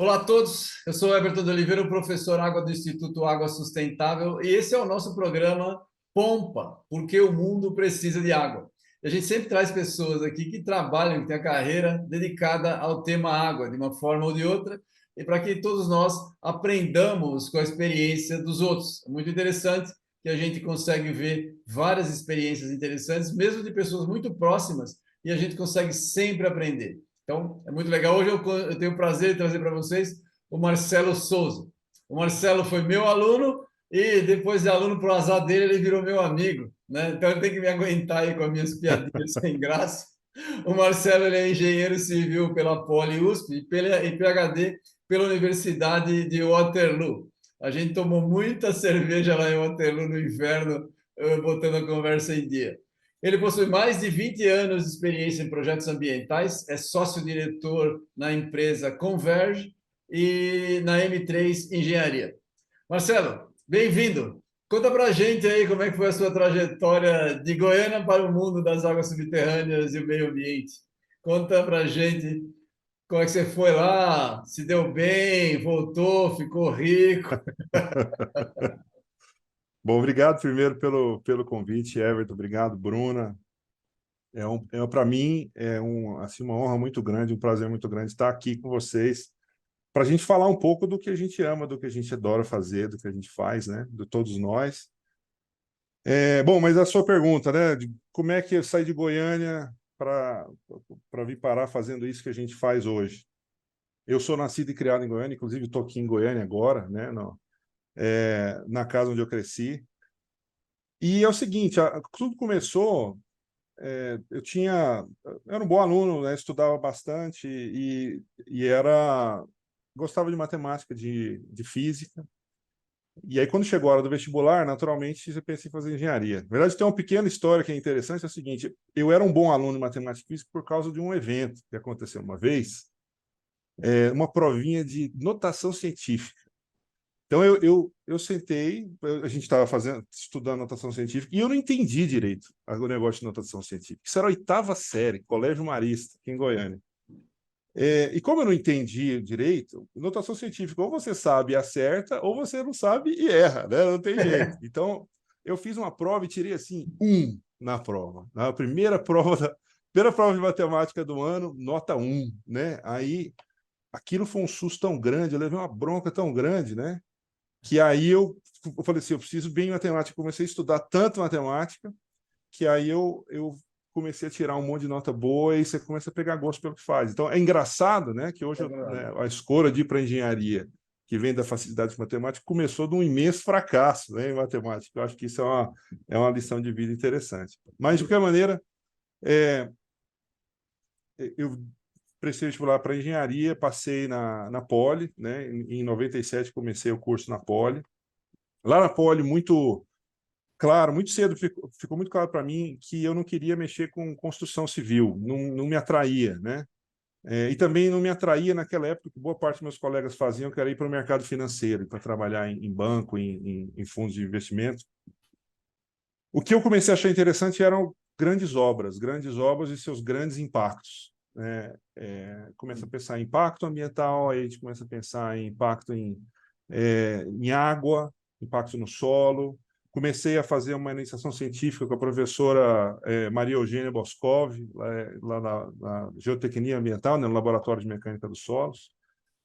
Olá a todos, eu sou Everton de Oliveira, o professor Água do Instituto Água Sustentável, e esse é o nosso programa Pompa, porque o mundo precisa de água. E a gente sempre traz pessoas aqui que trabalham, que têm a carreira dedicada ao tema água, de uma forma ou de outra, e para que todos nós aprendamos com a experiência dos outros. É muito interessante que a gente consegue ver várias experiências interessantes, mesmo de pessoas muito próximas, e a gente consegue sempre aprender. Então, é muito legal. Hoje eu tenho o prazer de trazer para vocês o Marcelo Souza. O Marcelo foi meu aluno e depois de aluno, por azar dele, ele virou meu amigo, né? Então, ele tem que me aguentar aí com as minhas piadinhas sem graça. O Marcelo ele é engenheiro civil pela Poli USP e PhD pela Universidade de Waterloo. A gente tomou muita cerveja lá em Waterloo no inverno, botando a conversa em dia. Ele possui mais de 20 anos de experiência em projetos ambientais, é sócio-diretor na empresa Converge e na M3 Engenharia. Marcelo, bem-vindo. Conta para a gente aí como é que foi a sua trajetória de Goiânia para o mundo das águas subterrâneas e o meio ambiente. Conta para a gente como é que você foi lá, se deu bem, voltou, ficou rico. Bom, obrigado primeiro pelo convite, Everton. Obrigado, Bruna. Para mim assim, uma honra muito grande, um prazer muito grande estar aqui com vocês para a gente falar um pouco do que a gente ama, do que a gente adora fazer, do que a gente faz, né? De todos nós. Bom, mas a sua pergunta, né? De como é que eu saí de Goiânia para vir parar fazendo isso que a gente faz hoje? Eu sou nascido e criado em Goiânia, inclusive estou aqui em Goiânia agora, né? Na casa onde eu cresci. E é o seguinte, tudo começou. Eu era um bom aluno, né? Estudava bastante e gostava de matemática, de física. E aí, quando chegou a hora do vestibular, naturalmente, eu pensei em fazer engenharia. Na verdade, tem uma pequena história que é interessante, é o seguinte, eu era um bom aluno de matemática e física por causa de um evento que aconteceu uma vez, uma provinha de notação científica. Então, eu sentei, a gente estava estudando notação científica, e eu não entendi direito o negócio de notação científica. Isso era a oitava série, Colégio Marista, aqui em Goiânia. E como eu não entendi direito, notação científica, ou você sabe e acerta, ou você não sabe e erra, né? Não tem jeito. Então, eu fiz uma prova e tirei, assim, na prova. Na primeira prova de matemática do ano, nota 1, né? Aí, aquilo foi um susto tão grande, eu levei uma bronca tão grande, né? Que aí eu falei assim, eu preciso bem de matemática. Comecei a estudar tanto matemática que aí eu comecei a tirar um monte de nota boa e você começa a pegar gosto pelo que faz. Então, é engraçado, né, que hoje né, a escolha de ir para a engenharia, que vem da facilidade de matemática, começou de um imenso fracasso, né, em matemática. Eu acho que isso é uma lição de vida interessante. Mas, de qualquer maneira, é, eu prestei vestibular para engenharia, passei na Poli, né, em 97 comecei o curso na Poli. Lá na Poli, muito claro, muito cedo ficou muito claro para mim que eu não queria mexer com construção civil, não me atraía, né? E também não me atraía naquela época que boa parte dos meus colegas faziam, que era ir para o mercado financeiro, para trabalhar em banco, em fundos de investimento. O que eu comecei a achar interessante eram grandes obras e seus grandes impactos, né? Começa a pensar em impacto ambiental, aí a gente começa a pensar em impacto em água, impacto no solo. Comecei a fazer uma iniciação científica com a professora Maria Eugênia Boscov, lá na Geotecnia Ambiental, né, no Laboratório de Mecânica dos Solos.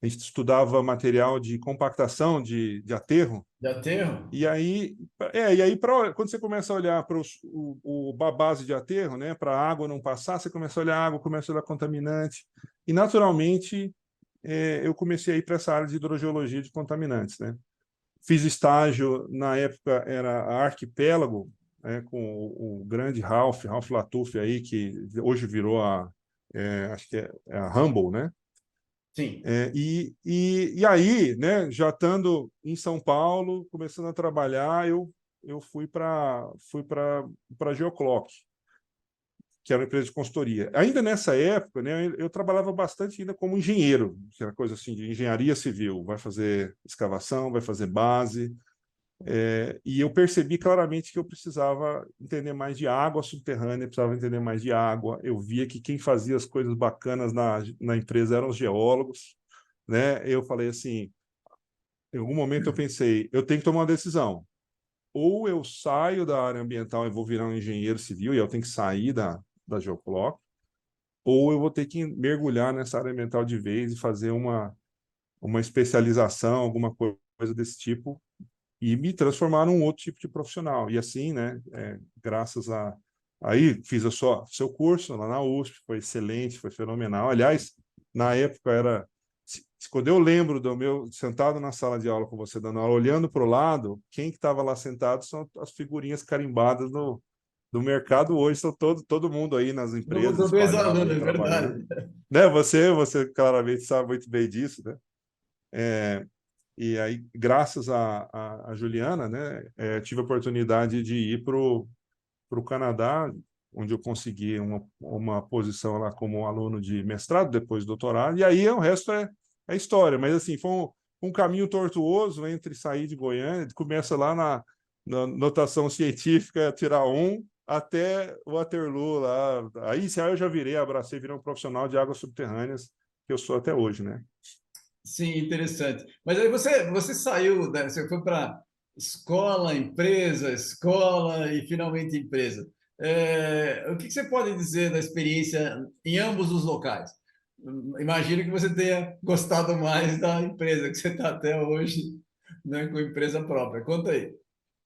A gente estudava material de compactação de aterro. De aterro? Quando você começa a olhar para a base de aterro, né, para a água não passar, você começa a olhar água, começa a olhar contaminante. E, naturalmente, eu comecei a ir para essa área de hidrogeologia de contaminantes, né? Fiz estágio, na época era a Arquipélago, né, com o grande Ralph Latouff, aí, que hoje virou acho que é a Humble, né? Sim. E aí, né, já estando em São Paulo, começando a trabalhar, eu fui para a Geoclock, que era uma empresa de consultoria. Ainda nessa época, né, eu trabalhava bastante ainda como engenheiro, que era coisa assim de engenharia civil, vai fazer escavação, vai fazer base, e eu percebi claramente que eu precisava entender mais de água subterrânea, precisava entender mais de água. Eu via que quem fazia as coisas bacanas na empresa eram os geólogos, né? Eu falei assim, em algum momento eu pensei, eu tenho que tomar uma decisão. Ou eu saio da área ambiental e vou virar um engenheiro civil, e eu tenho que sair da Geoclock, ou eu vou ter que mergulhar nessa área ambiental de vez e fazer uma especialização, alguma coisa desse tipo, e me transformar num outro tipo de profissional. E assim, né, graças a... Aí fiz seu curso lá na USP, foi excelente, foi fenomenal. Aliás, na época era... Quando eu lembro do meu sentado na sala de aula com você dando aula, olhando para o lado, quem que estava lá sentado são as figurinhas carimbadas do mercado hoje, são todo mundo aí nas empresas Do espalhado ex-aluno, aí é trabalhando. verdade. Né? Você claramente sabe muito bem disso, né? E aí, graças a Juliana, né, tive a oportunidade de ir para o Canadá, onde eu consegui uma posição lá como aluno de mestrado, depois doutorado, e aí o resto é história. Mas, assim, foi um caminho tortuoso entre sair de Goiânia, começa lá na notação científica, tirar um, até o Waterloo lá. Aí eu já abracei, virei um profissional de águas subterrâneas, que eu sou até hoje, né? Sim, interessante. Mas aí você saiu, você foi para escola e finalmente empresa. O que você pode dizer da experiência em ambos os locais? Imagino que você tenha gostado mais da empresa, que você está até hoje, né, com empresa própria. Conta aí.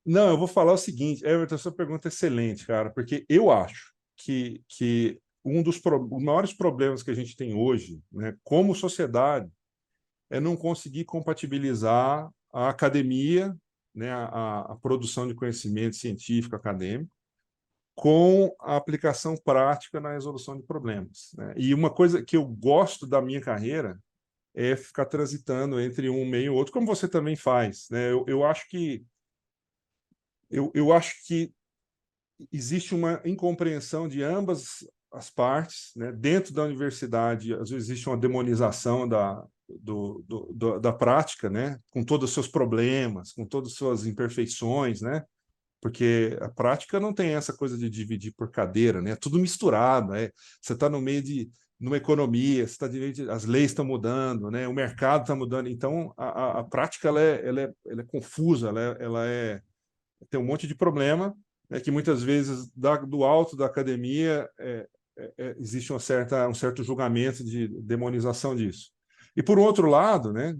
Não, eu vou falar o seguinte, Everton, sua pergunta é excelente, cara, porque eu acho que os maiores problemas que a gente tem hoje, né, como sociedade, é não conseguir compatibilizar a academia, né, a produção de conhecimento científico acadêmico, com a aplicação prática na resolução de problemas, né? E uma coisa que eu gosto da minha carreira é ficar transitando entre um meio e outro, como você também faz, né? Eu acho que existe uma incompreensão de ambas as partes, né? Dentro da universidade, às vezes existe uma demonização da prática, né? Com todos os seus problemas, com todas as suas imperfeições, né? Porque a prática não tem essa coisa de dividir por cadeira, né? É tudo misturado, né? Você está no meio de numa economia, você tá as leis estão mudando, né? O mercado está mudando, então a prática ela é confusa, tem um monte de problema, né, que muitas vezes do alto da academia existe um certo julgamento de demonização disso. E por outro lado, né,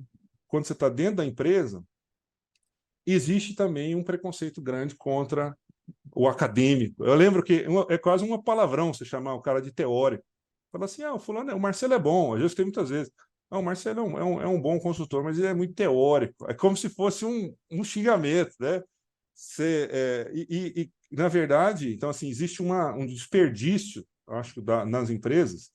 quando você está dentro da empresa, existe também um preconceito grande contra o acadêmico. Eu lembro que é quase um palavrão você chamar o cara de teórico. Fala assim, o fulano, o Marcelo é bom. Eu já escutei muitas vezes. O Marcelo é um bom consultor, mas ele é muito teórico. É como se fosse um xingamento, né? Na verdade, então, assim, existe um desperdício, acho, nas empresas,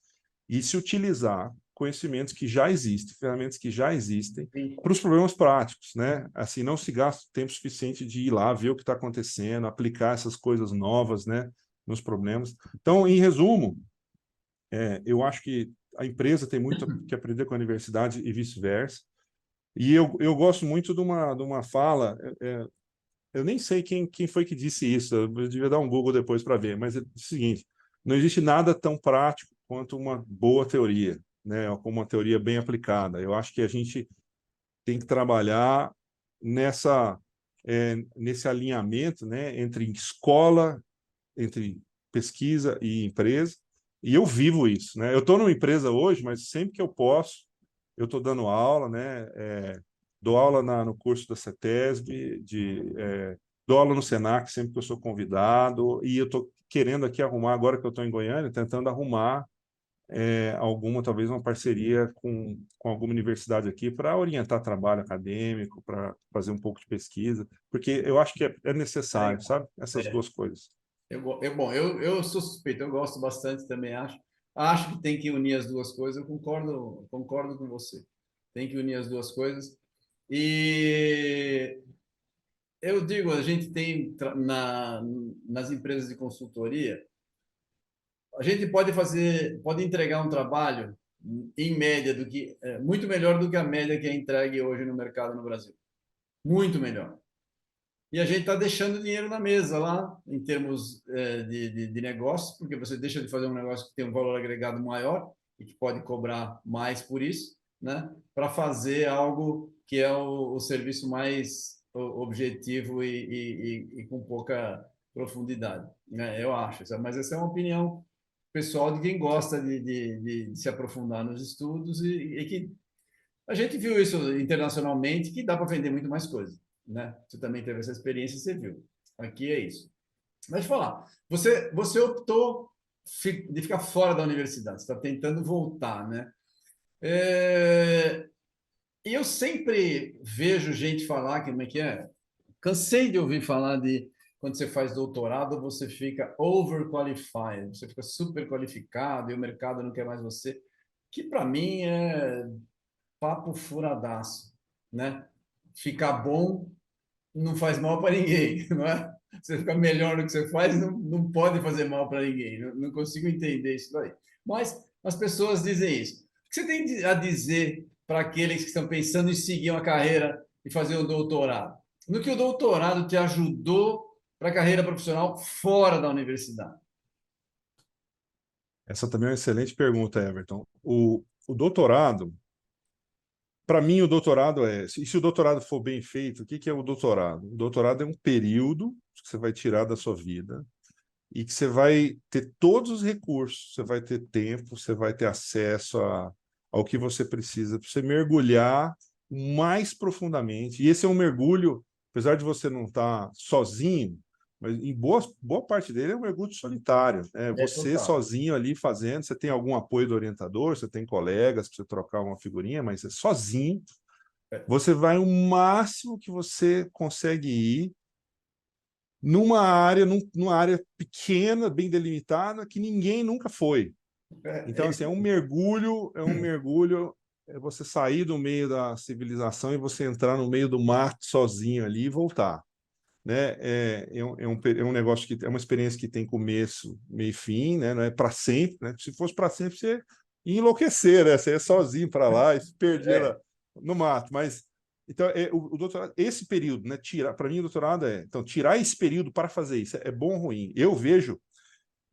e se utilizar conhecimentos que já existem, ferramentas que já existem, para os problemas práticos, né? Assim, não se gasta tempo suficiente de ir lá, ver o que está acontecendo, aplicar essas coisas novas, né, nos problemas. Então, em resumo, eu acho que a empresa tem muito que aprender com a universidade e vice-versa. E eu gosto muito de uma fala, eu nem sei quem foi que disse isso, eu devia dar um Google depois para ver, mas é o seguinte, não existe nada tão prático quanto uma boa teoria, né, ou uma teoria bem aplicada. Eu acho que a gente tem que trabalhar nesse alinhamento, né, entre escola, entre pesquisa e empresa, e eu vivo isso, né? Eu estou numa empresa hoje, mas sempre que eu posso, eu estou dando aula, né? Dou aula no curso da CETESB, dou aula no Senac sempre que eu sou convidado, e eu estou querendo aqui arrumar, agora que eu estou em Goiânia, tentando arrumar talvez uma parceria com alguma universidade aqui para orientar trabalho acadêmico, para fazer um pouco de pesquisa, porque eu acho que é necessário, sabe? Essas É. duas coisas. Bom, eu sou suspeito, eu gosto bastante também, acho. Acho que tem que unir as duas coisas, eu concordo com você. Tem que unir as duas coisas. E eu digo, a gente tem nas empresas de consultoria, a gente pode entregar um trabalho em média muito melhor do que a média que é entregue hoje no mercado no Brasil. Muito melhor. E a gente está deixando dinheiro na mesa lá, em termos de negócio, porque você deixa de fazer um negócio que tem um valor agregado maior e que pode cobrar mais por isso. né, para fazer algo que é o serviço mais objetivo e com pouca profundidade, né? Eu acho. Mas essa é uma opinião pessoal de quem gosta de se aprofundar nos estudos e que a gente viu isso internacionalmente, que dá para vender muito mais coisa, né? Você também teve essa experiência, você viu. Aqui é isso. Mas deixa eu falar, você optou de ficar fora da universidade, você está tentando voltar, né? E eu sempre vejo gente falar que, como é que é? Cansei de ouvir falar de quando você faz doutorado, você fica overqualified, você fica super qualificado e o mercado não quer mais você, que para mim é papo furadaço, né? Ficar bom não faz mal para ninguém, não é? Você ficar melhor no que você faz não pode fazer mal para ninguém. Não consigo entender isso daí. Mas as pessoas dizem isso. O que você tem a dizer para aqueles que estão pensando em seguir uma carreira e fazer um doutorado? No que o doutorado te ajudou para a carreira profissional fora da universidade? Essa também é uma excelente pergunta, Everton. O doutorado, para mim, o doutorado se o doutorado for bem feito, o que que é o doutorado? O doutorado é um período que você vai tirar da sua vida e que você vai ter todos os recursos, você vai ter tempo, você vai ter acesso ao que você precisa para você mergulhar mais profundamente. E esse é um mergulho, apesar de você não estar sozinho, mas em boa parte dele é um mergulho solitário. É É você total. sozinho ali fazendo, você tem algum apoio do orientador, você tem colegas para você trocar uma figurinha, mas é sozinho. É, Você vai o máximo que você consegue ir numa área pequena, bem delimitada, que ninguém nunca foi. Então, é assim, isso. é um mergulho, é você sair do meio da civilização e você entrar no meio do mato sozinho ali e voltar. Né? É um negócio que é uma experiência que tem começo, meio e fim, né? Não é para sempre, né? Se fosse para sempre, você ia enlouquecer, né? Você ia sozinho para lá e se perdia É, no mato. Mas então o doutorado, esse período, né? Tirar, para mim, o doutorado então tirar esse período para fazer isso é bom ou ruim. Eu vejo,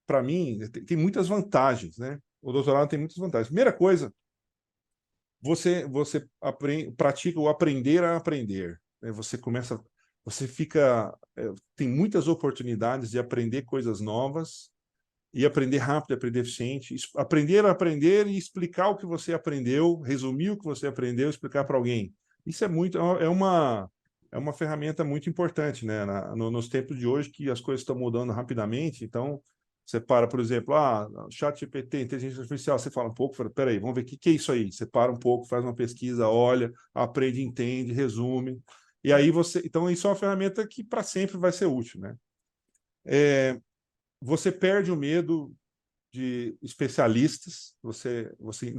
para mim, tem muitas vantagens, né? O doutorado tem muitas vantagens. Primeira coisa, você pratica o aprender a aprender. Né? Você fica, tem muitas oportunidades de aprender coisas novas e aprender rápido, aprender eficiente, aprender a aprender e explicar o que você aprendeu, resumir o que você aprendeu, explicar para alguém. Isso é uma ferramenta muito importante, né? Nos tempos de hoje que as coisas estão mudando rapidamente, então você para, por exemplo, ChatGPT, inteligência artificial, você fala um pouco, fala, peraí, vamos ver o que é isso aí. Você para um pouco, faz uma pesquisa, olha, aprende, entende, resume. E aí então isso é uma ferramenta que para sempre vai ser útil, né? Você perde o medo de especialistas, você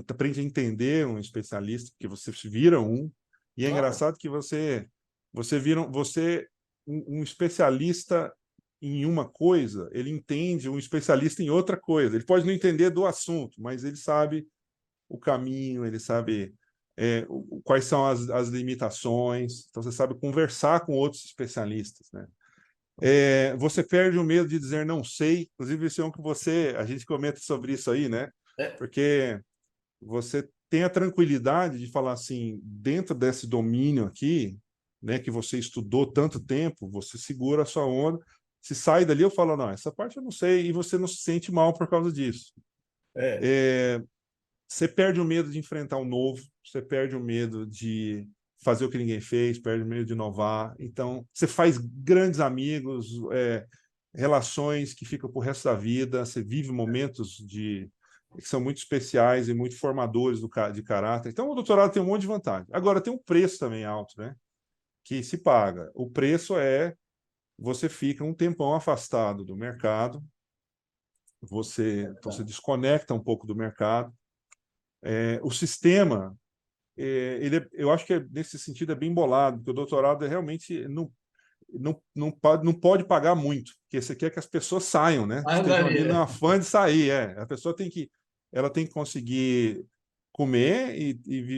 aprende a entender um especialista, porque você vira um, e é claro. engraçado que você vira um especialista em uma coisa, ele entende um especialista em outra coisa. Ele pode não entender do assunto, mas ele sabe o caminho, ele sabe quais são as limitações, então você sabe conversar com outros especialistas, né? Você perde o medo de dizer não sei, inclusive isso é um que a gente comenta sobre isso aí, né? É, Porque você tem a tranquilidade de falar assim, dentro desse domínio aqui, né, que você estudou tanto tempo, você segura a sua onda, se sai dali eu falo, não, essa parte eu não sei, e você não se sente mal por causa disso. é, É, Você perde o medo de enfrentar o novo, você perde o medo de fazer o que ninguém fez, perde o medo de inovar. Então, você faz grandes amigos, relações que ficam para o resto da vida, você vive momentos que são muito especiais e muito formadores de caráter. Então, o doutorado tem um monte de vantagem. Agora, tem um preço também alto, né? Que se paga. O preço você fica um tempão afastado do mercado, então você desconecta um pouco do mercado. O sistema, eu acho que nesse sentido é bem bolado, porque o doutorado realmente não pode pagar muito, porque você quer que as pessoas saiam, né? mas Estejam ali dali, na fã de sair. A pessoa ela tem que conseguir comer e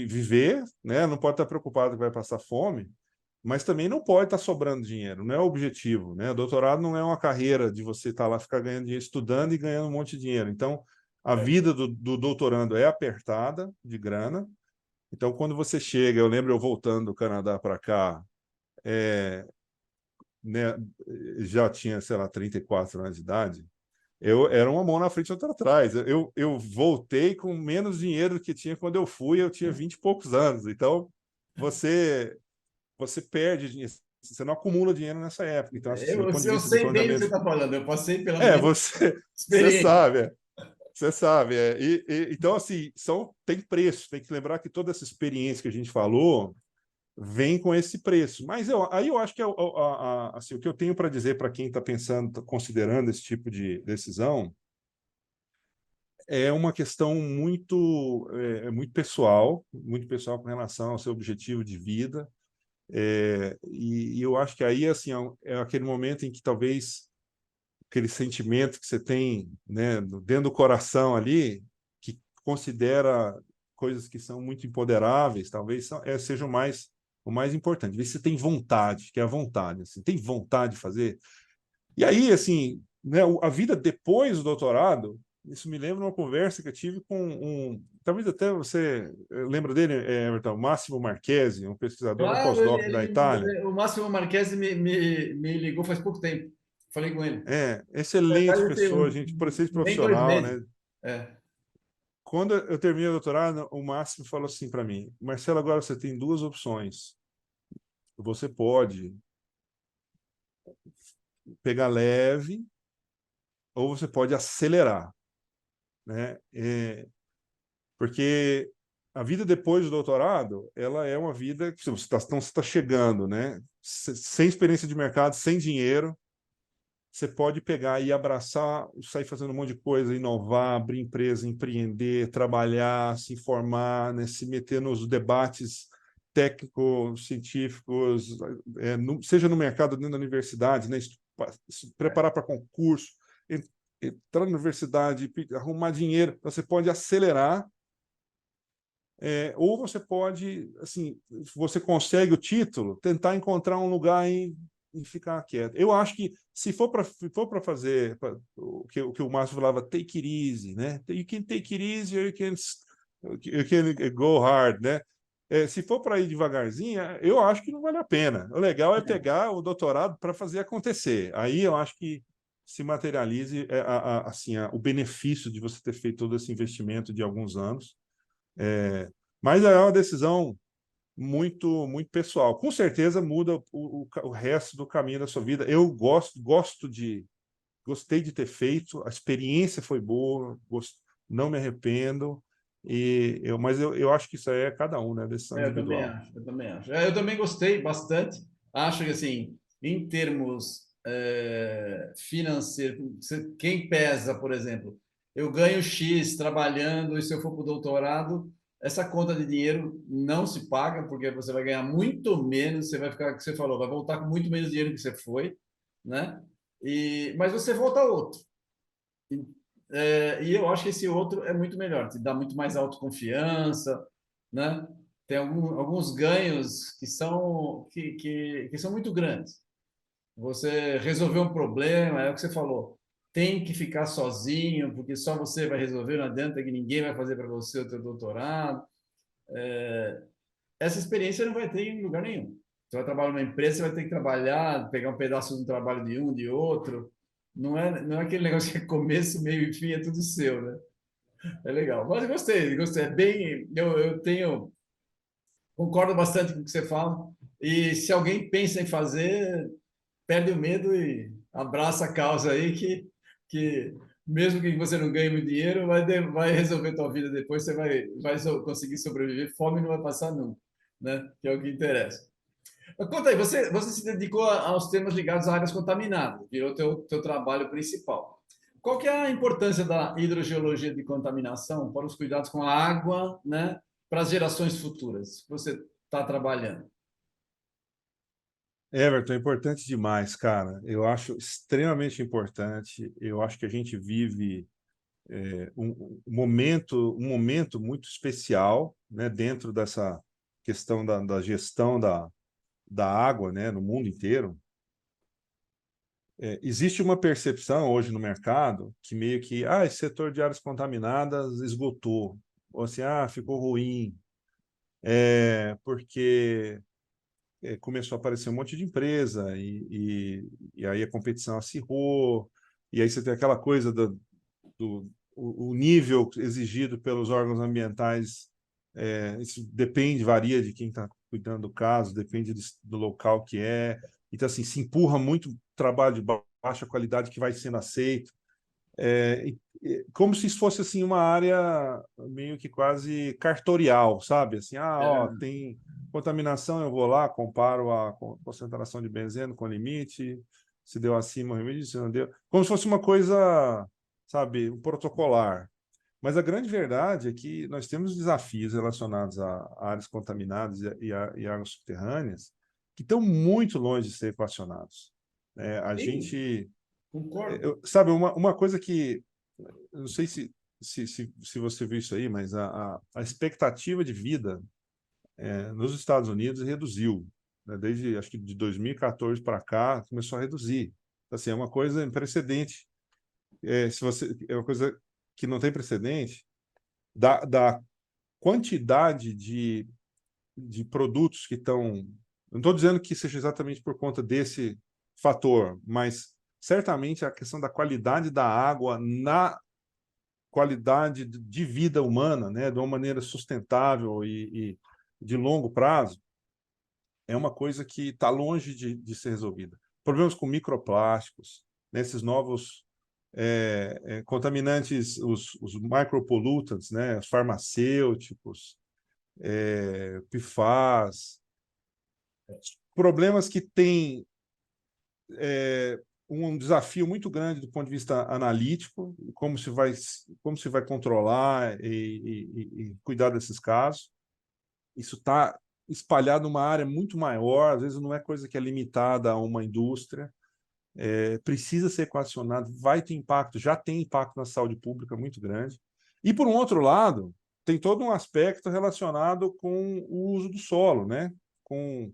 viver, né? Não pode estar preocupada que vai passar fome, mas também não pode estar sobrando dinheiro, não é o objetivo, né? O doutorado não é uma carreira de você estar lá, ficar ganhando dinheiro, estudando e ganhando um monte de dinheiro. Então, a vida do doutorando é apertada de grana, Então, quando você chega, eu lembro eu voltando do Canadá para cá, né, já tinha, sei lá, 34 anos de idade, eu era uma mão na frente e outra atrás. Eu voltei com menos dinheiro do que tinha quando eu fui, eu tinha 20 e poucos anos. Então, você, você perde dinheiro, você não acumula dinheiro nessa época. Então, assim, do ponto de Eu vista de sei bem do que você planejamento, está falando, eu passei pela mesma você experiência. sabe, você sabe. Então, assim, tem preço, tem que lembrar que toda essa experiência que a gente falou vem com esse preço. Mas aí eu acho que assim, o que eu tenho para dizer para quem está pensando, tá considerando esse tipo de decisão, é uma questão muito pessoal com relação ao seu objetivo de vida. E eu acho que aí assim é aquele momento em que talvez aquele sentimento que você tem, né, dentro do coração ali, que considera coisas que são muito empoderáveis, talvez seja o mais importante. Ver se você tem vontade, que é a vontade, assim, tem vontade de fazer. E aí, assim, né, a vida depois do doutorado, isso me lembra uma conversa que eu tive com talvez até você lembra dele, Everton, Máximo Marchesi, um pesquisador, um Claro, pós-doc da Itália. o Máximo Marquese me ligou faz pouco tempo. Falei com ele. Excelente Faz tem pessoa, gente, por ser nem 2 meses. profissional, né? É. Quando eu terminei o doutorado, o Máximo falou assim para mim: Marcelo, agora você tem duas opções. Você pode pegar leve ou você pode acelerar, né? Porque a vida depois do doutorado, ela é uma vida que você está chegando, né? Sem experiência de mercado, sem dinheiro, você pode pegar e abraçar, sair fazendo um monte de coisa, inovar, abrir empresa, empreender, trabalhar, se informar, né? Se meter nos debates técnicos, científicos, seja no mercado, dentro da universidade, né? Se preparar para concurso, entrar na universidade, arrumar dinheiro. Então, você pode acelerar, ou você pode, assim, você consegue o título, tentar encontrar um lugar e ficar quieto. Eu acho que se for para fazer o que o Márcio falava, take it easy, né? You can take it easy, or you can go hard, né? Se for para ir devagarzinho, eu acho que não vale a pena. O legal é pegar o doutorado para fazer acontecer. Aí eu acho que se materialize assim, o benefício de você ter feito todo esse investimento de alguns anos. Mas é uma decisão muito pessoal. Com certeza muda o resto do caminho da sua vida. Eu gostei de ter feito, a experiência foi boa, não me arrependo. Mas eu acho que isso aí é cada um, né? Decisão Eu também individual. acho, eu também acho. Eu também gostei bastante. Acho que, assim, em termos financeiros, quem pesa, por exemplo, eu ganho X trabalhando e se eu for para o doutorado, essa conta de dinheiro não se paga, porque você vai ganhar muito menos, você vai ficar, o que você falou, vai voltar com muito menos dinheiro que você foi, né? Mas você volta outro. E eu acho que esse outro é muito melhor, te dá muito mais autoconfiança, né? Tem alguns ganhos que são muito grandes. Você resolveu um problema, é o que você falou. Tem que ficar sozinho, porque só você vai resolver, não adianta que ninguém vai fazer para você o teu doutorado. Essa experiência não vai ter em lugar nenhum. Você vai trabalhar numa empresa, você vai ter que trabalhar, pegar um pedaço do trabalho de um, de outro. Não é aquele negócio que é começo, meio e fim, é tudo seu, né? É legal. Mas eu gostei, gostei. É bem, concordo bastante com o que você fala. E se alguém pensa em fazer, perde o medo e abraça a causa aí que mesmo que você não ganhe muito dinheiro, vai resolver tua vida depois, você vai conseguir sobreviver. Fome não vai passar nunca, né? Que é o que interessa. Mas conta aí, você se dedicou aos temas ligados a áreas contaminadas, virou teu trabalho principal. Qual que é a importância da hidrogeologia de contaminação para os cuidados com a água, né, para as gerações futuras que você está trabalhando? Everton, é importante demais, cara. Eu acho extremamente importante. Eu acho que a gente vive um momento muito especial, né, dentro dessa questão da gestão da água, né, no mundo inteiro. Existe uma percepção hoje no mercado que meio que esse setor de áreas contaminadas esgotou, ou assim, ficou ruim. porque começou a aparecer um monte de empresa e aí a competição acirrou, e aí você tem aquela coisa o nível exigido pelos órgãos ambientais, isso depende, varia de quem está cuidando do caso, depende do local que é. Então, assim, se empurra muito trabalho de baixa qualidade que vai sendo aceito, como se isso fosse assim uma área meio que quase cartorial, sabe? Assim, ó, É, tem contaminação, eu vou lá, comparo a concentração de benzeno com o limite, se deu acima o limite, se não deu, como se fosse uma coisa, sabe, um protocolar. Mas a grande verdade é que nós temos desafios relacionados a áreas contaminadas e águas subterrâneas que estão muito longe de ser equacionados. A sim, gente concordo. sabe, uma coisa que, eu não sei se você viu isso aí, mas a expectativa de vida nos Estados Unidos reduziu, né? Desde, acho que de 2014 para cá, começou a reduzir. Assim, é uma coisa sem precedente. É uma coisa que não tem precedente da quantidade de produtos que estão. Não estou dizendo que seja exatamente por conta desse fator, mas certamente a questão da qualidade da água na qualidade de vida humana, né, de uma maneira sustentável e de longo prazo, é uma coisa que está longe de ser resolvida. Problemas com microplásticos, nesses novos contaminantes, os micropollutants, né, os farmacêuticos, PFAS, problemas que têm um desafio muito grande do ponto de vista analítico, como se vai controlar e cuidar desses casos. Isso está espalhado numa área muito maior, às vezes não é coisa que é limitada a uma indústria, precisa ser equacionado, vai ter impacto, já tem impacto na saúde pública muito grande. E, por um outro lado, tem todo um aspecto relacionado com o uso do solo, né? Com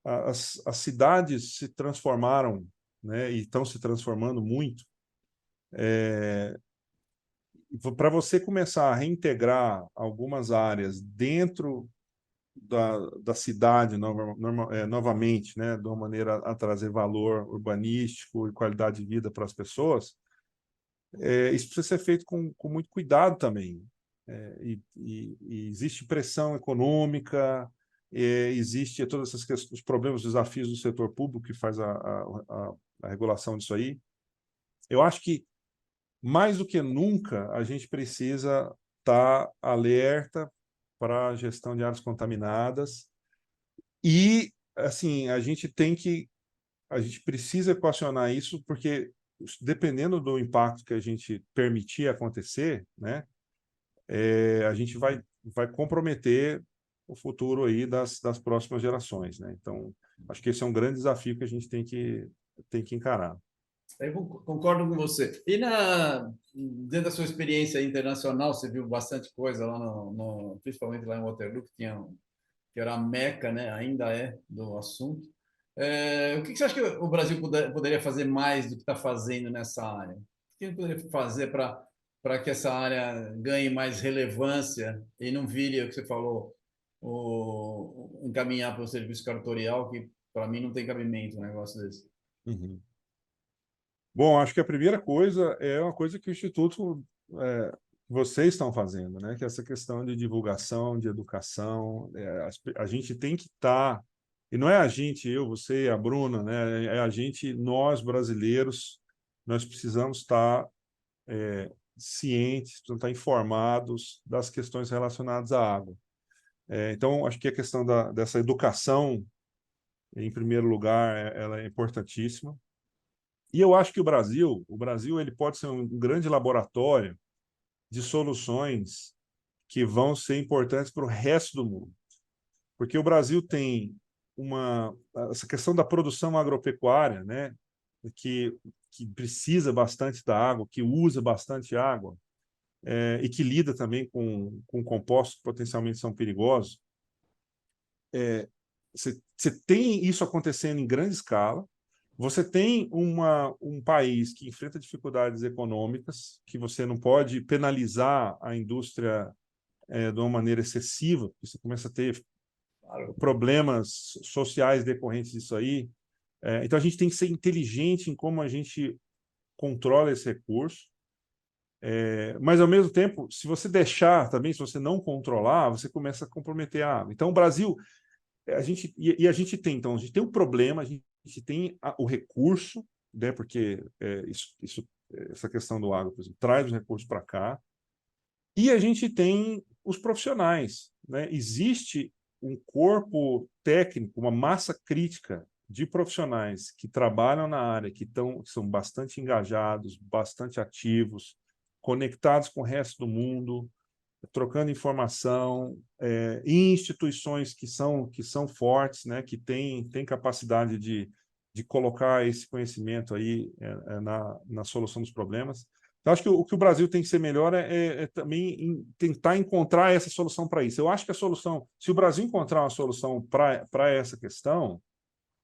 as cidades se transformaram, né, e estão se transformando muito. Para você começar a reintegrar algumas áreas dentro da cidade novamente, né, de uma maneira a trazer valor urbanístico e qualidade de vida para as pessoas, isso precisa ser feito com muito cuidado também. E existe pressão econômica, existe todas essas questões, os problemas, os desafios do setor público que faz a regulação disso aí. Eu acho que, mais do que nunca, a gente precisa estar alerta para a gestão de áreas contaminadas e, assim, a gente precisa equacionar isso porque, dependendo do impacto que a gente permitir acontecer, né, a gente vai comprometer o futuro aí das próximas gerações, né? Então, acho que esse é um grande desafio que a gente tem que encarar. Eu concordo com você. Dentro da sua experiência internacional, você viu bastante coisa lá principalmente lá em Waterloo, que era a meca, né? Ainda é do assunto. O que você acha que o Brasil poderia fazer mais do que está fazendo nessa área? O que ele poderia fazer para que essa área ganhe mais relevância e não vire o que você falou, encaminhar para o serviço cartorial, que para mim não tem cabimento um negócio desse. Uhum. Bom, acho que a primeira coisa é uma coisa que o Instituto, vocês estão fazendo, né? Que é essa questão de divulgação, de educação. A gente tem que estar, e não é a gente, eu, você, a Bruna, né? É a gente, nós brasileiros, nós precisamos estar cientes, precisamos estar informados das questões relacionadas à água. Então, acho que a questão dessa educação, em primeiro lugar, ela é importantíssima. E eu acho que o Brasil ele pode ser um grande laboratório de soluções que vão ser importantes para o resto do mundo. Porque o Brasil tem essa questão da produção agropecuária, né, que precisa bastante da água, que usa bastante água, e que lida também com compostos que potencialmente são perigosos. Você tem isso acontecendo em grande escala. Você tem um país que enfrenta dificuldades econômicas, que você não pode penalizar a indústria de uma maneira excessiva, porque você começa a ter Claro. problemas sociais decorrentes disso aí. Então, a gente tem que ser inteligente em como a gente controla esse recurso, mas, ao mesmo tempo, se você deixar também, se você não controlar, você começa a comprometer a água. Então, o Brasil, a gente tem, então, a gente tem um problema, a gente tem o recurso, né, porque essa questão do água, por exemplo, traz os recursos para cá, e a gente tem os profissionais, né? Existe um corpo técnico, uma massa crítica de profissionais que trabalham na área, que são bastante engajados, bastante ativos, conectados com o resto do mundo, trocando informação, em instituições que são fortes, né, que têm capacidade de colocar esse conhecimento aí na solução dos problemas. Então, acho que o que o Brasil tem que ser melhor também tentar encontrar essa solução para isso. Eu acho que a solução, se o Brasil encontrar uma solução para essa questão,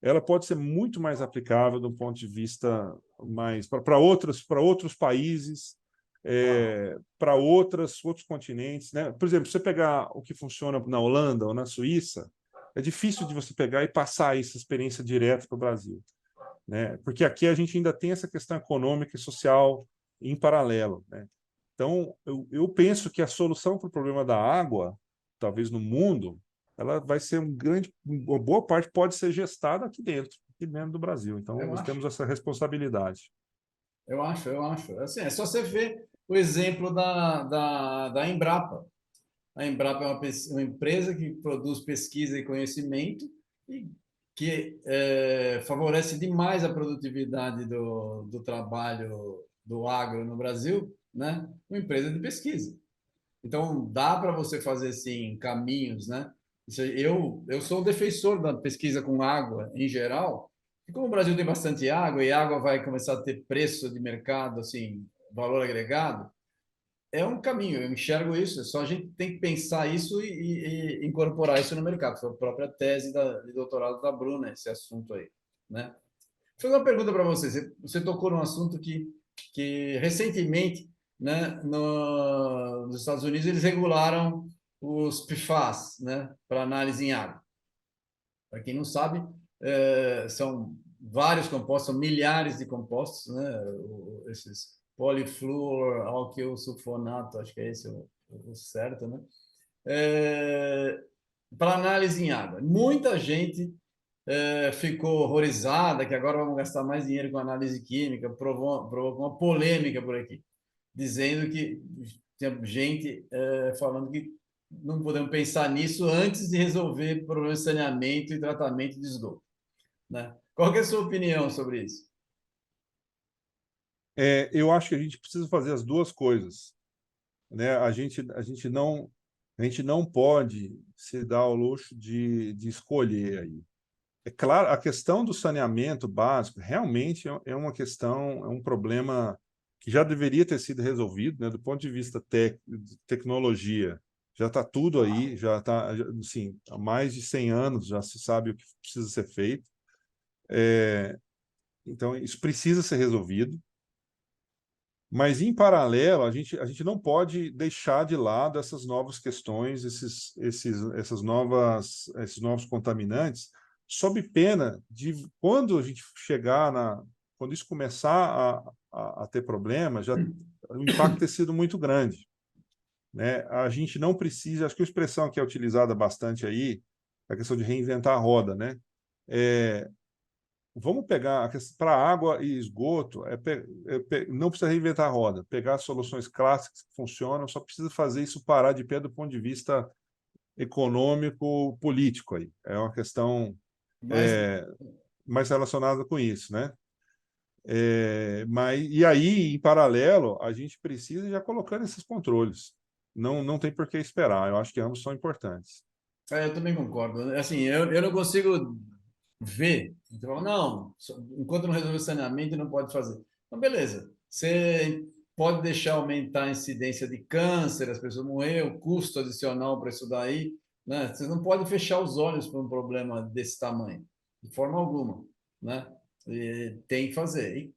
ela pode ser muito mais aplicável do ponto de vista mais para outros países, para outros continentes, né? Por exemplo, você pegar o que funciona na Holanda ou na Suíça, é difícil de você pegar e passar essa experiência direto para o Brasil, né? Porque aqui a gente ainda tem essa questão econômica e social em paralelo, né? Então, eu penso que a solução para o problema da água, talvez no mundo, ela vai ser uma boa parte pode ser gestada aqui dentro do Brasil. Então, Eu nós acho. temos essa responsabilidade. Eu acho. Assim, é só você ver o exemplo da Embrapa. A Embrapa é uma empresa que produz pesquisa e conhecimento e que favorece demais a produtividade do trabalho do agro no Brasil, né? Uma empresa de pesquisa. Então, dá para você fazer, assim, caminhos, né? Eu sou um defensor da pesquisa com água, em geral, e como o Brasil tem bastante água, e a água vai começar a ter preço de mercado, assim, valor agregado, é um caminho, eu enxergo isso, é só a gente tem que pensar isso e incorporar isso no mercado. Foi a própria tese de doutorado da Bruna, esse assunto aí, né? Vou fazer uma pergunta para você. Você tocou num assunto que recentemente, né, nos Estados Unidos, eles regularam os PFAS, né, para análise em água. Para quem não sabe, são vários compostos, são milhares de compostos, né, esses polifluoroalquilsulfonato, acho que é esse o certo, né? Para análise em água. Muita gente ficou horrorizada que agora vamos gastar mais dinheiro com análise química, provocou uma polêmica por aqui, dizendo que tinha gente falando que não podemos pensar nisso antes de resolver problemas de saneamento e tratamento de esgoto, né? Qual que é a sua opinião sobre isso? Eu acho que a gente precisa fazer as duas coisas, né? A gente não pode se dar ao luxo de escolher aí. É claro, a questão do saneamento básico realmente é uma questão, é um problema que já deveria ter sido resolvido, né? Do ponto de vista de tecnologia, já está tudo aí, já está, assim, há mais de 100 anos já se sabe o que precisa ser feito. Então, isso precisa ser resolvido. Mas, em paralelo, a gente não pode deixar de lado essas novas questões, esses novos contaminantes, sob pena de, quando a gente quando isso começar a ter problemas, o impacto ter sido muito grande, né? A gente não precisa, acho que a expressão que é utilizada bastante aí, é a questão de reinventar a roda, né? É, Vamos pegar para água e esgoto, não precisa reinventar a roda, pegar soluções clássicas que funcionam, só precisa fazer isso parar de pé do ponto de vista econômico, político aí. É uma questão Mas é, mais relacionada com isso, né? E aí, em paralelo, a gente precisa já colocando esses controles. Não tem por que esperar. Eu acho que ambos são importantes. eu também concordo. Assim, eu não consigo ver. Então, não, enquanto não resolver o saneamento, não pode fazer. Então, beleza. Você pode deixar aumentar a incidência de câncer, as pessoas morrer, o custo adicional para isso daí, né? Você não pode fechar os olhos para um problema desse tamanho, de forma alguma, né? E tem que fazer.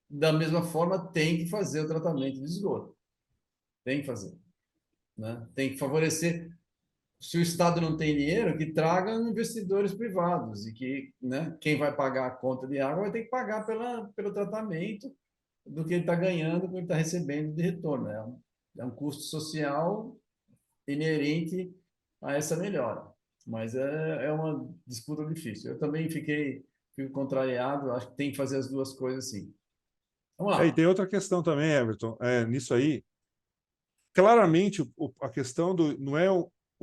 Da mesma forma, tem que fazer o tratamento de esgoto. Tem que fazer. né? Tem que favorecer. Se o Estado não tem dinheiro, que traga investidores privados e que, né, quem vai pagar a conta de água vai ter que pagar pelo tratamento do que ele está ganhando, do que ele está recebendo de retorno. É um custo social inerente a essa melhora. Mas é uma disputa difícil. Eu também fico contrariado, acho que tem que fazer as duas coisas sim. Vamos E lá. tem outra questão também, Everton, nisso aí. Claramente, a questão não é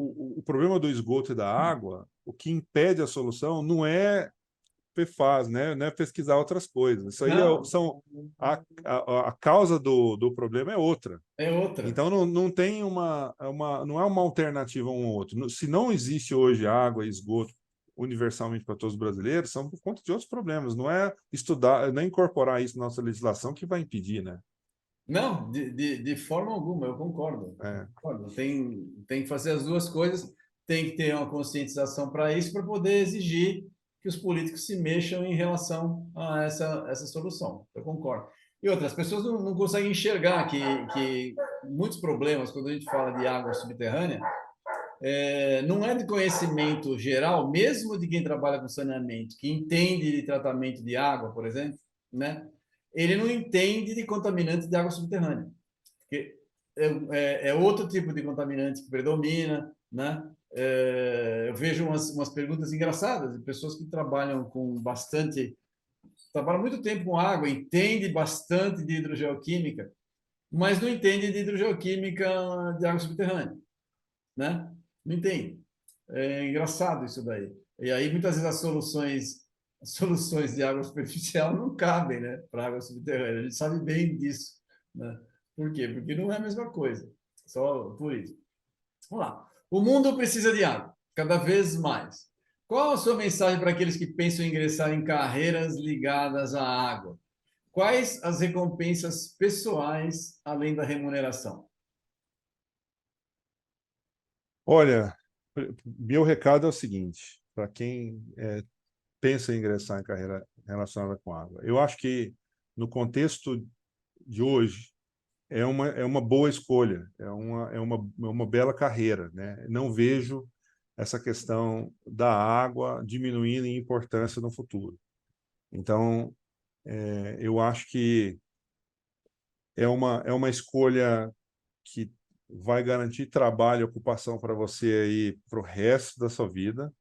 o problema do esgoto e da água, o que impede a solução não é PFAS, né? Não é pesquisar outras coisas. Isso aí Não, a causa do problema é outra. é outra. Então não tem não é uma alternativa um ao outro. Se não existe hoje água e esgoto universalmente para todos os brasileiros, são por conta de outros problemas. Não é estudar, não é incorporar isso na nossa legislação que vai impedir, né? Não, de forma alguma, eu concordo. Eu É. concordo. Tem que fazer as duas coisas, tem que ter uma conscientização para isso, para poder exigir que os políticos se mexam em relação a essa solução. Eu concordo. E outras pessoas não conseguem enxergar que muitos problemas, quando a gente fala de água subterrânea, não é de conhecimento geral, mesmo de quem trabalha com saneamento, que entende de tratamento de água, por exemplo, né? Ele não entende de contaminante de água subterrânea, porque é outro tipo de contaminante que predomina, né? Eu vejo umas perguntas engraçadas de pessoas que trabalham muito tempo com água, entende bastante de hidrogeoquímica, mas não entende de hidrogeoquímica de água subterrânea, né? Não entende. É engraçado isso daí. E aí, muitas vezes, as soluções de água superficial não cabem, né, para água subterrânea. A gente sabe bem disso, né? Por quê? Porque não é a mesma coisa. Só por isso. Vamos lá. O mundo precisa de água, cada vez mais. Qual a sua mensagem para aqueles que pensam em ingressar em carreiras ligadas à água? Quais as recompensas pessoais além da remuneração? Olha, meu recado é o seguinte, para quem pensa em ingressar em carreira relacionada com água. Eu acho que, no contexto de hoje, é uma boa escolha, é uma bela carreira, né? Não vejo essa questão da água diminuindo em importância no futuro. Então, eu acho que é uma escolha que vai garantir trabalho e ocupação para você aí para o resto da sua vida.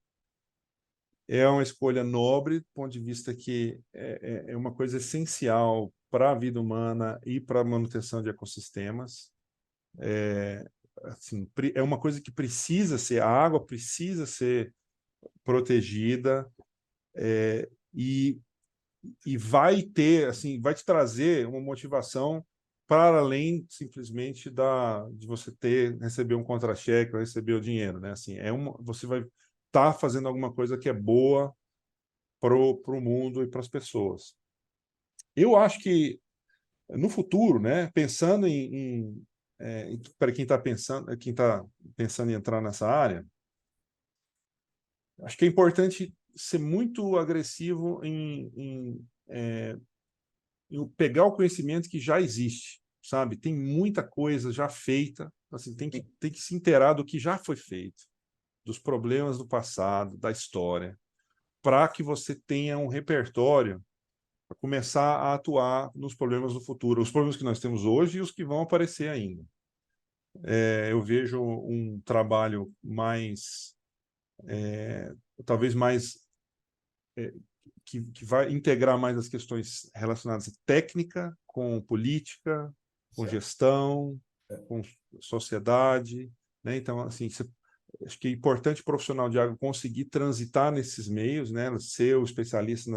É uma escolha nobre, do ponto de vista que é uma coisa essencial para a vida humana e para a manutenção de ecossistemas. Assim, é uma coisa que a água precisa ser protegida, e, e vai ter, assim, vai te trazer uma motivação para além simplesmente de você receber um contra-cheque ou receber o dinheiro, né? Assim, você vai estar fazendo alguma coisa que é boa pro mundo e para as pessoas. Eu acho que no futuro, né, pensando para quem está pensando em entrar nessa área, acho que é importante ser muito agressivo em pegar o conhecimento que já existe, sabe? Tem muita coisa já feita, assim, tem que se inteirar do que já foi feito, dos problemas do passado, da história, para que você tenha um repertório para começar a atuar nos problemas do futuro, os problemas que nós temos hoje e os que vão aparecer ainda. Eu vejo um trabalho talvez mais, que vai integrar mais as questões relacionadas à técnica, com política, com Certo? gestão, com sociedade, né? Então, assim, acho que é importante o profissional de água conseguir transitar nesses meios, né? Ser o especialista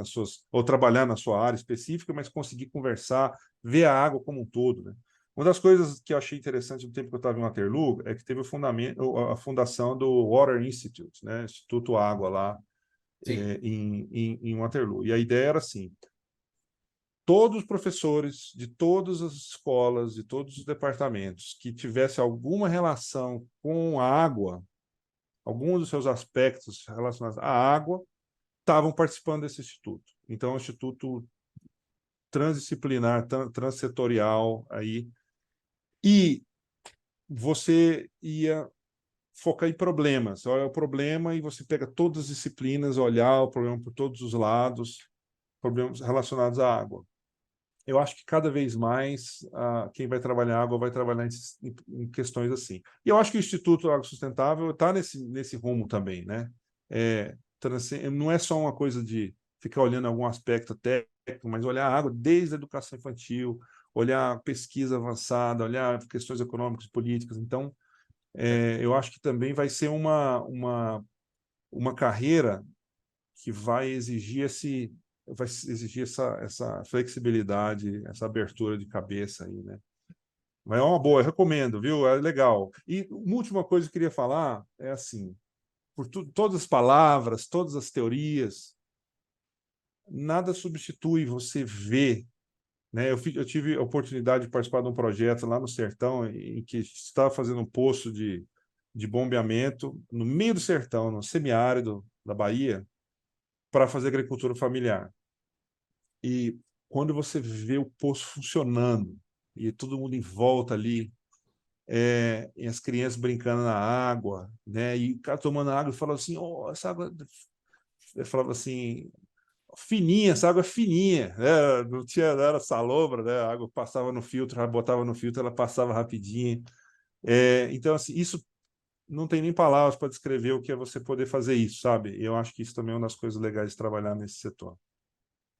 ou trabalhar na sua área específica, mas conseguir conversar, ver a água como um todo, né? Uma das coisas que eu achei interessante no tempo que eu estava em Waterloo é que teve a fundação do Water Institute, né? Instituto Água lá, Sim. em Waterloo. E a ideia era assim: todos os professores de todas as escolas, de todos os departamentos que tivesse alguma relação com a água, alguns dos seus aspectos relacionados à água, estavam participando desse instituto. Então, é um instituto transdisciplinar, transsetorial aí. E você ia focar em problemas. Olha o problema e você pega todas as disciplinas, olhar o problema por todos os lados, problemas relacionados à água. Eu acho que cada vez mais quem vai trabalhar água vai trabalhar em questões assim. E eu acho que o Instituto Água Sustentável está nesse rumo também, né? Não é só uma coisa de ficar olhando algum aspecto técnico, mas olhar a água desde a educação infantil, olhar pesquisa avançada, olhar questões econômicas e políticas. Então, eu acho que também vai ser uma carreira que vai exigir essa flexibilidade, essa abertura de cabeça aí, né? Mas é uma boa, eu recomendo, viu? É legal. E uma última coisa que eu queria falar é assim, todas as palavras, todas as teorias, nada substitui você ver, né? Eu tive a oportunidade de participar de um projeto lá no sertão em que estava fazendo um poço de bombeamento no meio do sertão, no semiárido da Bahia, para fazer agricultura familiar. E quando você vê o poço funcionando e todo mundo em volta ali, e as crianças brincando na água, né? E o cara tomando água e falava assim, oh, essa água, eu falava assim, fininha, essa água é fininha, né? Não era salobra, né? A água passava no filtro, botava no filtro, ela passava rapidinho. Então, assim, isso não tem nem palavras para descrever o que é você poder fazer isso, sabe? E eu acho que isso também é uma das coisas legais de trabalhar nesse setor.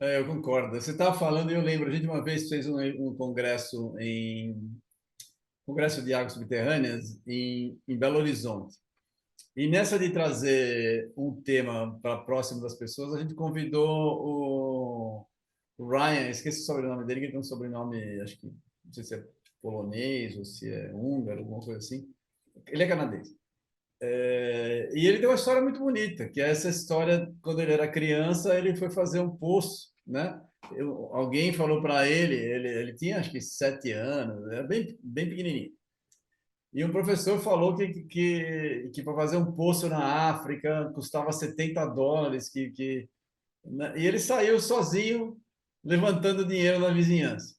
Eu concordo. Você estava falando, e eu lembro, a gente uma vez fez um congresso Congresso de Águas Subterrâneas em Belo Horizonte. E nessa de trazer um tema para próximo das pessoas, a gente convidou o Ryan, esqueci o sobrenome dele, que ele tem um sobrenome, acho que, não sei se é polonês ou se é húngaro, alguma coisa assim. Ele é canadense. E ele tem uma história muito bonita, que é essa história, quando ele era criança, ele foi fazer um poço, né? Alguém falou para ele tinha acho que 7 anos, era bem pequenininho. E um professor falou que para fazer um poço na África custava US$ 70, né? E ele saiu sozinho levantando dinheiro na vizinhança,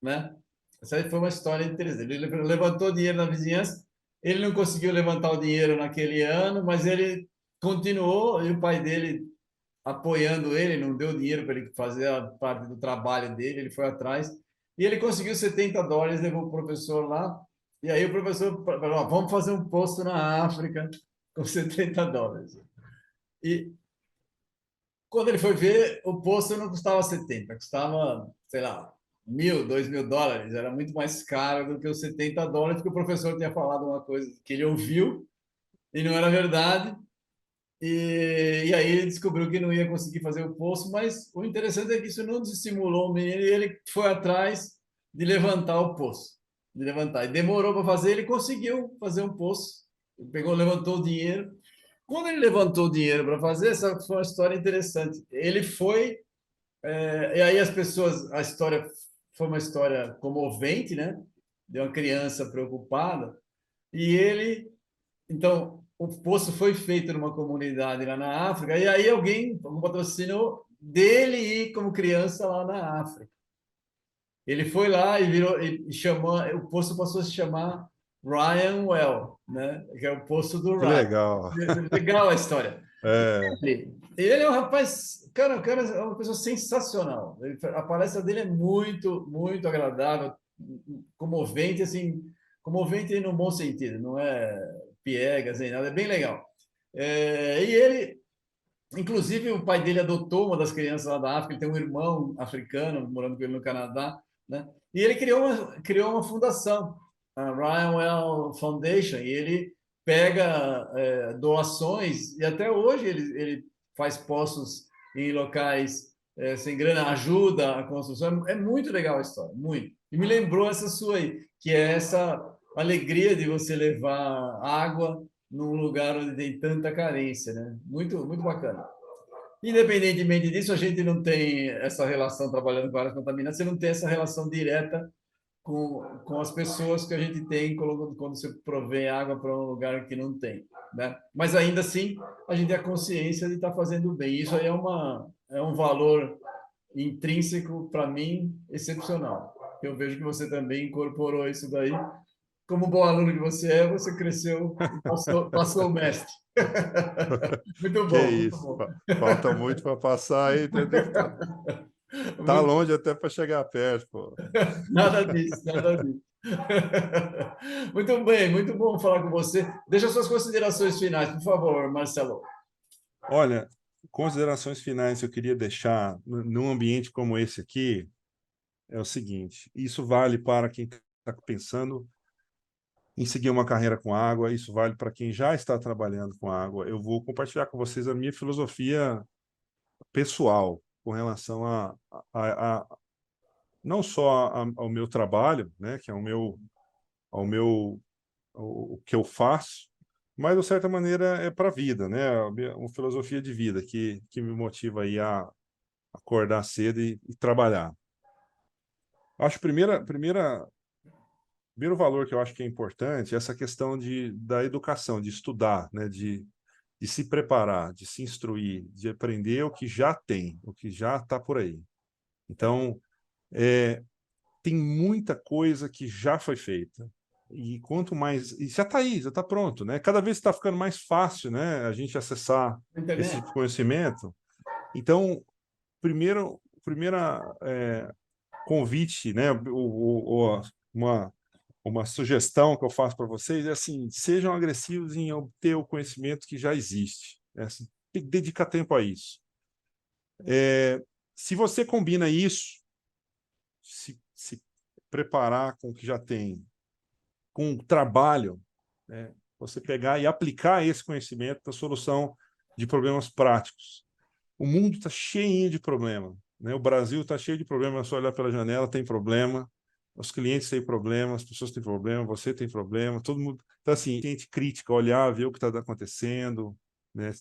né? Essa aí foi uma história interessante. Ele levantou dinheiro na vizinhança, ele não conseguiu levantar o dinheiro naquele ano, mas ele continuou e o pai dele apoiando ele, não deu dinheiro para ele fazer a parte do trabalho dele, ele foi atrás e ele conseguiu US$ 70, levou o professor lá, e aí o professor falou: "Ó, vamos fazer um posto na África com US$ 70. E quando ele foi ver, o posto não custava 70, custava, sei lá, 1.000, US$ 2.000. Era muito mais caro do que os US$ 70, porque o professor tinha falado uma coisa que ele ouviu e não era verdade. E aí ele descobriu que não ia conseguir fazer o poço, mas o interessante é que isso não desestimulou o menino e ele foi atrás de levantar o poço, de levantar. E demorou para fazer, ele conseguiu fazer um poço. Ele pegou, levantou o dinheiro. Quando ele levantou o dinheiro para fazer, essa foi uma história interessante. Ele foi, e aí as pessoas, a história foi uma história comovente, né? De uma criança preocupada. E ele então, o poço foi feito numa comunidade lá na África, e aí alguém, um patrocínio dele ir como criança lá na África. Ele foi lá e virou e chamou, o poço passou a se chamar Ryan Well, né? Que é o poço do Que Ryan. legal. Legal a história. É, Ele é um rapaz, cara, o cara é uma pessoa sensacional. A palestra dele é muito agradável, comovente, assim, comovente no bom sentido, não é piegas nem nada, é bem legal. E ele, inclusive, o pai dele adotou uma das crianças lá da África, ele tem um irmão africano morando com ele no Canadá, né? E ele criou uma fundação, a Ryan Well Foundation, e ele pega doações, e até hoje ele faz poços em locais sem grana, ajuda a construção. É muito legal a história, muito. E me lembrou essa sua aí, que é essa alegria de você levar água num lugar onde tem tanta carência, né? Muito bacana. Independentemente disso, a gente não tem essa relação trabalhando com áreas contaminadas, você não tem essa relação direta com as pessoas que a gente tem quando você provém água para um lugar que não tem, né? Mas ainda assim, a gente tem a consciência de estar fazendo bem. Isso aí é um valor intrínseco para mim excepcional. Eu vejo que você também incorporou isso daí como bom aluno que você é, você cresceu e passou o mestre. Muito Que bom, muito isso, bom. falta muito para passar aí, tá Muito- longe até para chegar perto, pô. Nada disso, nada disso. Muito bem, muito bom falar com você. Deixa suas considerações finais, por favor, Marcelo. Olha, considerações finais que eu queria deixar num ambiente como esse aqui é o seguinte: isso vale para quem está pensando em seguir uma carreira com água, isso vale para quem já está trabalhando com água. Eu vou compartilhar com vocês a minha filosofia pessoal com relação a não só ao meu trabalho, né, que é ao meu o que eu faço, mas de certa maneira é para a vida, né, uma filosofia de vida que me motiva aí a acordar cedo e trabalhar. Acho primeiro valor que eu acho que é importante é essa questão da educação, de estudar, né, de se preparar, de se instruir, de aprender o que já tem, o que já está por aí. Então, tem muita coisa que já foi feita. E quanto mais. E já está aí, já está pronto, né? Cada vez está ficando mais fácil, né? A gente acessar esse Internet? conhecimento. Então, primeira convite, né? Uma sugestão que eu faço para vocês é assim: sejam agressivos em obter o conhecimento que já existe. Né? Assim, tem que dedicar tempo a isso. Se você combina isso, se preparar com o que já tem, com o trabalho, né? Você pegar e aplicar esse conhecimento para a solução de problemas práticos. O mundo está cheio de problema, né? O Brasil está cheio de problemas. É só olhar pela janela, tem problema. Os clientes têm problema, as pessoas têm problema, você tem problema, todo mundo. Então, assim, gente crítica, olhar, ver o que está acontecendo, né?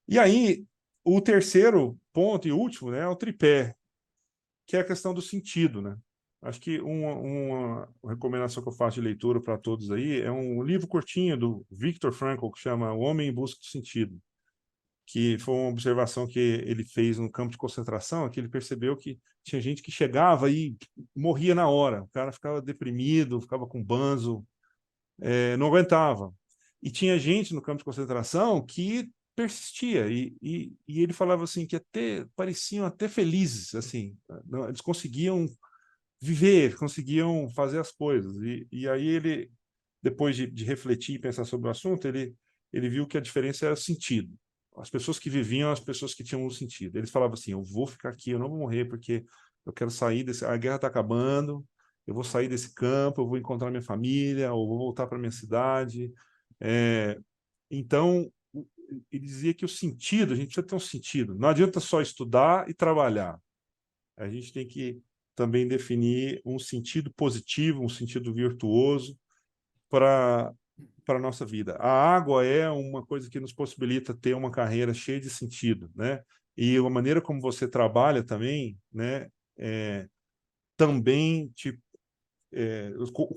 E aí, o terceiro ponto e último, né, é o tripé, que é a questão do sentido, né? Acho que uma recomendação que eu faço de leitura para todos aí é um livro curtinho do Viktor Frankl, que chama O Homem em Busca de Sentido, que foi uma observação que ele fez no campo de concentração, que ele percebeu que tinha gente que chegava e morria na hora. O cara ficava deprimido, ficava com banzo, não aguentava. E tinha gente no campo de concentração que persistia e ele falava assim que até pareciam até felizes, assim, eles conseguiam viver, conseguiam fazer as coisas. E aí ele, depois de refletir e pensar sobre o assunto, ele viu que a diferença era o sentido. As pessoas que viviam, as pessoas que tinham um sentido. Eles falavam assim: eu vou ficar aqui, eu não vou morrer porque eu quero sair desse. A guerra está acabando, eu vou sair desse campo, eu vou encontrar minha família, ou vou voltar para minha cidade. É, então, ele dizia que o sentido, a gente precisa ter um sentido. Não adianta só estudar e trabalhar. A gente tem que também definir um sentido positivo, um sentido virtuoso para a nossa vida. A água é uma coisa que nos possibilita ter uma carreira cheia de sentido, né? E a maneira como você trabalha também, né? Também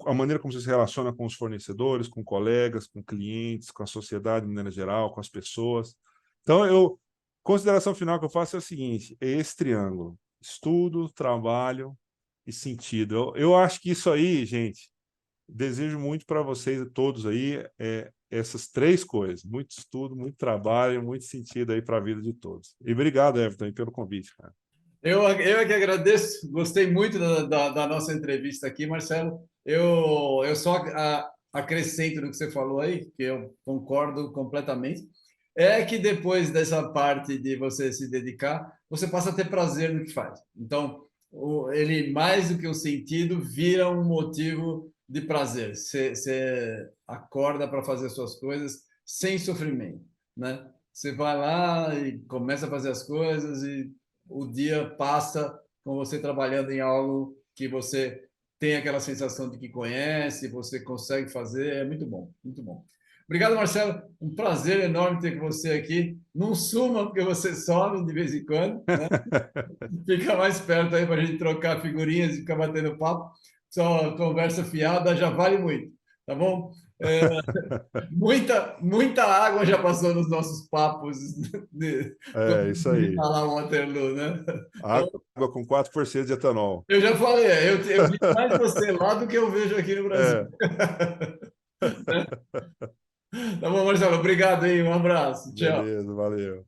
a maneira como você se relaciona com os fornecedores, com colegas, com clientes, com a sociedade de maneira geral, com as pessoas. Então, consideração final que eu faço é o seguinte: é esse triângulo: estudo, trabalho e sentido. Eu acho que isso aí, gente, desejo muito para vocês todos aí, essas três coisas: muito estudo, muito trabalho, muito sentido aí para a vida de todos. E obrigado, Everton, pelo convite, cara. Eu é que agradeço, gostei muito da nossa entrevista aqui, Marcelo. Eu só acrescento no que você falou aí, que eu concordo completamente, é que depois dessa parte de você se dedicar, você passa a ter prazer no que faz. Então, ele, mais do que um sentido, vira um motivo de prazer. Você acorda para fazer suas coisas sem sofrimento, né? Você vai lá e começa a fazer as coisas e o dia passa com você trabalhando em algo que você tem aquela sensação de que conhece, você consegue fazer, é muito bom, muito bom. Obrigado, Marcelo. Um prazer enorme ter com você aqui. Não suma, porque você some de vez em quando, né? Fica mais perto aí para a gente trocar figurinhas e ficar batendo papo. Só conversa fiada já vale muito, tá bom? Muita água já passou nos nossos papos quando É, isso aí. visitar lá o Waterloo, né? Então, Água com 4% de etanol. eu já falei, eu vi mais você lá do que eu vejo aqui no Brasil. É, Tá bom, Marcelo, obrigado aí, um abraço, tchau. beleza, valeu.